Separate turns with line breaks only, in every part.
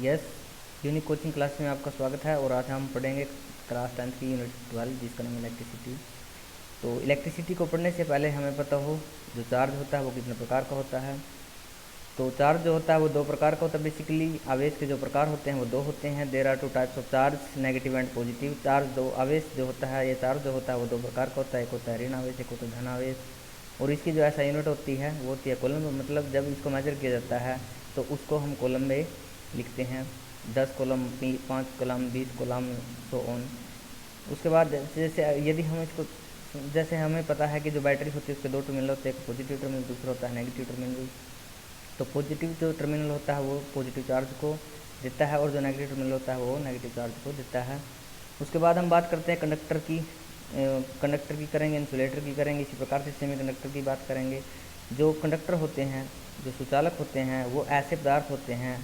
Yes, unique coaching class में आपका स्वागत है। और आज हम पढ़ेंगे क्लास 10 की यूनिट 12 जिसका नाम इलेक्ट्रिसिटी। तो इलेक्ट्रिसिटी को पढ़ने से पहले हमें पता हो जो चार्ज होता है वो कितने प्रकार का होता है। तो चार्ज जो होता है वो दो प्रकार का होता है। बेसिकली आवेश के जो प्रकार होते हैं वो दो होते हैं। There are two types of charge, negative and positive charge. दो आवेश जो होता है, ये चार्ज जो होता है वो दो प्रकार का होता है। एक होता है ऋण आवेश, एक होता है धन आवेश। और इसकी जो ऐसा यूनिट होती है वो होती है कूलम्ब। मतलब जब इसको मेजर किया जाता है तो उसको हम कूलम्ब में लिखते हैं। 10 coulomb, 5 coulomb, 20 coulomb, so on. उसके बाद जैसे यदि हम इसको, जैसे हमें पता है कि जो बैटरी होती है उसके दो टर्मिनल होते हैं, एक पॉजिटिव टर्मिनल, दूसरा होता है नेगेटिव टर्मिनल। तो पॉजिटिव जो टर्मिनल होता है वो पॉजिटिव चार्ज को देता है और जो नेगेटिव टर्मिनल होता है वो नेगेटिव चार्ज को देता है। उसके बाद हम बात करते हैं कंडक्टर की। कंडक्टर की करेंगे, इंसुलेटर की करेंगे, इसी प्रकार से सेमीकंडक्टर की बात करेंगे। जो कंडक्टर होते हैं, जो सुचालक होते हैं, वो ऐसे पदार्थ होते हैं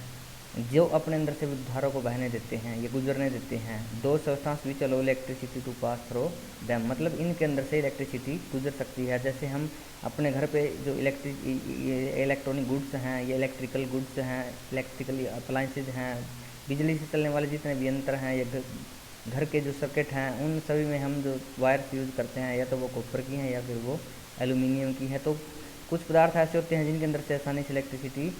जो अपने अंदर से विद्युत धारा को बहने देते हैं, ये गुजरने देते हैं। Those substance which allow electricity to pass through them, मतलब इनके अंदर से इलेक्ट्रिसिटी गुजर सकती है। जैसे हम अपने घर पे जो इलेक्ट्रॉनिक गुड्स हैं, ये इलेक्ट्रिकल गुड्स हैं, इलेक्ट्रिकल अप्लाइंसेज हैं, बिजली से चलने वाले जितने भी यंत्र हैं, ये घर के जो सर्किट हैं, उन सभी में हम जो वायर्स यूज़ करते हैं या तो वो कॉपर की हैं या फिर वो एल्यूमिनियम की है। तो कुछ पदार्थ ऐसे होते हैं जिनके अंदर से आसानी से इलेक्ट्रिसिटी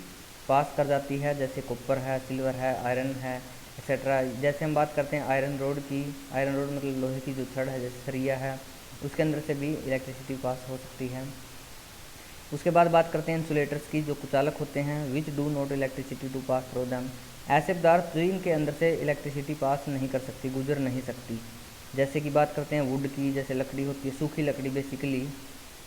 पास कर जाती है, जैसे कॉपर है, सिल्वर है, आयरन है, एक्सेट्रा। जैसे हम बात करते हैं आयरन रोड की, आयरन रोड मतलब लोहे की जो छड़ है, जैसे सरिया है, उसके अंदर से भी इलेक्ट्रिसिटी पास हो सकती है। उसके बाद बात करते हैं इंसुलेटर्स की, जो कुचालक होते हैं, which do not electricity to pass through them, ऐसे पदार्थ जो इनके अंदर से इलेक्ट्रिसिटी पास नहीं कर सकती, गुजर नहीं सकती। जैसे कि बात करते हैं वुड की, जैसे लकड़ी होती है, सूखी लकड़ी बेसिकली,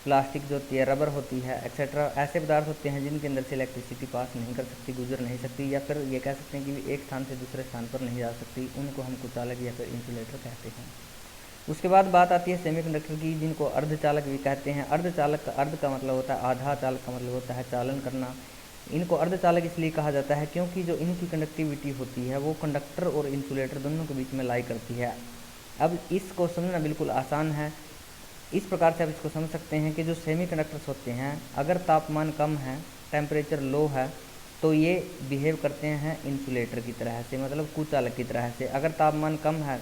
प्लास्टिक जो होती है, रबर होती है, एक्सेट्रा। ऐसे पदार्थ होते हैं जिनके अंदर से इलेक्ट्रिसिटी पास नहीं कर सकती, गुजर नहीं सकती, या फिर ये कह सकते हैं कि एक स्थान से दूसरे स्थान पर नहीं जा सकती, उनको हम कुचालक या फिर इंसुलेटर कहते हैं। उसके बाद बात आती है सेमीकंडक्टर की, जिनको अर्धचालक भी कहते हैं। अर्धचालक का अर्ध का मतलब होता है आधा, चालक का मतलब होता है चालन करना। इनको अर्धचालक इसलिए कहा जाता है क्योंकि जो इनकी कंडक्टिविटी होती है वो कंडक्टर और इंसुलेटर दोनों के बीच में लाई करती है। अब इसको समझना बिल्कुल आसान है। इस प्रकार से आप इसको समझ सकते हैं कि जो सेमीकंडक्टर्स होते हैं, अगर तापमान कम है, टेम्परेचर लो है, तो ये बिहेव करते हैं इंसुलेटर की तरह से, मतलब कुचालक की तरह से। अगर तापमान कम है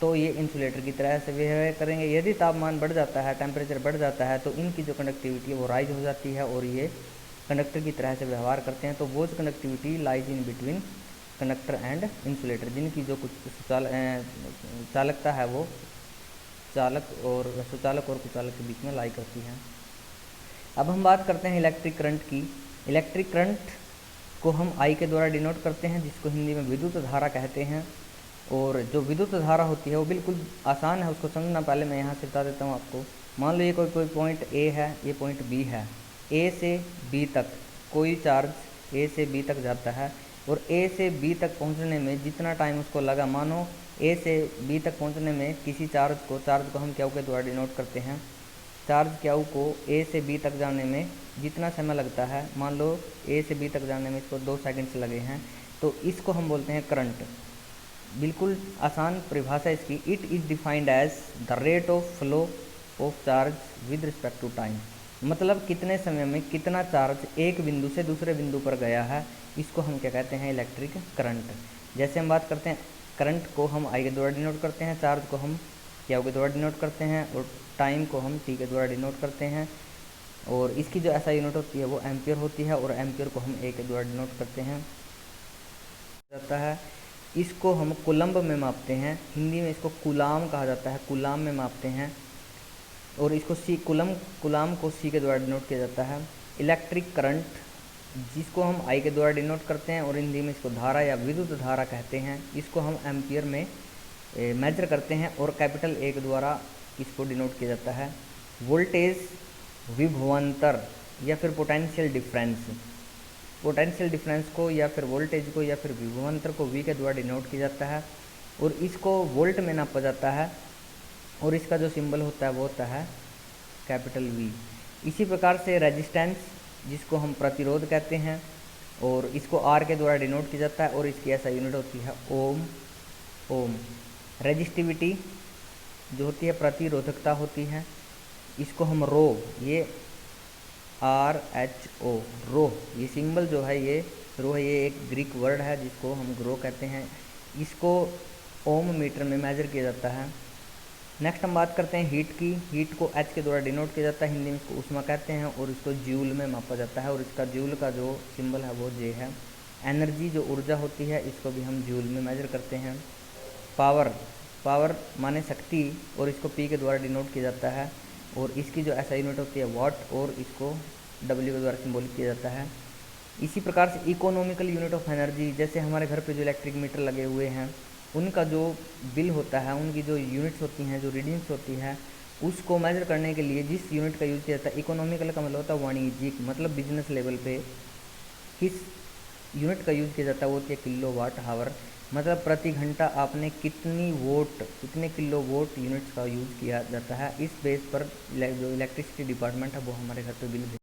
तो ये इंसुलेटर की तरह से बिहेव करेंगे। यदि तापमान बढ़ जाता है, टेम्परेचर बढ़ जाता है, तो इनकी जो कंडक्टिविटी है वो राइज हो जाती है और ये कंडक्टर की तरह से व्यवहार करते हैं। तो वो जो conductivity lies in between conductor and insulator, जिनकी जो कुछ चालकता है वो सुचालक और कुचालक के बीच में लाई करती है। अब हम बात करते हैं इलेक्ट्रिक करंट की। इलेक्ट्रिक करंट को हम आई के द्वारा डिनोट करते हैं, जिसको हिंदी में विद्युत धारा कहते हैं। और जो विद्युत धारा होती है वो बिल्कुल आसान है, उसको समझना। पहले मैं यहाँ से बता देता हूँ आपको। मान लो ये कोई पॉइंट ए है, ये पॉइंट बी है। ए से बी तक कोई चार्ज ए से बी तक जाता है, और ए से बी तक पहुँचने में जितना टाइम उसको लगा, मानो ए से बी तक पहुँचने में किसी चार्ज को हम क्यू के द्वारा डिनोट करते हैं। चार्ज क्यू को ए से बी तक जाने में जितना समय लगता है, मान लो ए से बी तक जाने में इसको 2 सेकंड्स लगे हैं, तो इसको हम बोलते हैं करंट। बिल्कुल आसान परिभाषा इसकी, it is defined as the rate of flow of charge with respect to time, मतलब कितने समय में कितना चार्ज एक बिंदु से दूसरे बिंदु पर गया है, इसको हम क्या कहते हैं, इलेक्ट्रिक करंट। जैसे हम बात करते हैं करंट को हम आई के द्वारा डिनोट करते हैं, चार्ज को हम क्यू के द्वारा डिनोट करते हैं, और टाइम को हम टी के द्वारा डिनोट करते हैं। और इसकी जो ऐसा यूनिट होती है वो एम्पियर होती है, और एम्पियर को हम ए के द्वारा डिनोट करते हैं जाता है। इसको हम कूलम्ब में मापते हैं, हिंदी में इसको कूलाम कहा जाता है, कूलाम में मापते हैं। और इसको कूलाम को सी के द्वारा डिनोट किया जाता है। इलेक्ट्रिक करंट, जिसको हम आई के द्वारा डिनोट करते हैं, और हिंदी में इसको धारा या विद्युत धारा कहते हैं, इसको हम एम्पियर में मेजर करते हैं, और कैपिटल ए के द्वारा इसको डिनोट किया जाता है। वोल्टेज, विभवांतर या फिर पोटेंशियल डिफरेंस को या फिर वोल्टेज को या फिर विभवांतर को वी के द्वारा डिनोट किया जाता है, और इसको वोल्ट में नापा जाता है, और इसका जो सिंबल होता है वो होता है कैपिटल वी। इसी प्रकार से रेजिस्टेंस, जिसको हम प्रतिरोध कहते हैं, और इसको आर के द्वारा डिनोट किया जाता है, और इसकी ऐसा यूनिट होती है ओम। रेजिस्टिविटी जो होती है प्रतिरोधकता होती है, इसको हम रो, ये RHO रो, ये सिंबल जो है ये रो है ये एक ग्रीक वर्ड है जिसको हम ग्रो कहते हैं। इसको ओम मीटर में मेजर किया जाता है। नेक्स्ट हम बात करते हैं हीट की। हीट को एच के द्वारा डिनोट किया जाता है, हिंदी में इसको ऊष्मा कहते हैं और इसको जूल में मापा जाता है और इसका जूल का जो सिंबल है वो जे है। एनर्जी जो ऊर्जा होती है इसको भी हम जूल में मेजर करते हैं। पावर, पावर माने शक्ति और इसको पी के द्वारा डिनोट किया जाता है और इसकी जो ऐसा यूनिट होती है वाट और इसको डब्ल्यू के द्वारा सिंबॉलिक किया जाता है। इसी प्रकार से इकोनॉमिकल यूनिट ऑफ एनर्जी, जैसे हमारे घर पे जो इलेक्ट्रिक मीटर लगे हुए हैं उनका जो बिल होता है, उनकी जो यूनिट्स होती हैं, जो रीडिंग्स होती है, उसको मेजर करने के लिए जिस यूनिट का यूज़ किया जाता है, इकोनॉमिकल का मतलब होता है वाणिज्यिक, मतलब बिजनेस लेवल पे किस यूनिट का यूज़ किया जाता है वो होती है किलो वाट हावर, मतलब प्रति घंटा आपने कितनी वोट, कितने किलो वोट यूनिट्स का यूज़ किया जाता है। इस बेस पर जो इलेक्ट्रिसिटी डिपार्टमेंट है वो हमारे घर पे बिल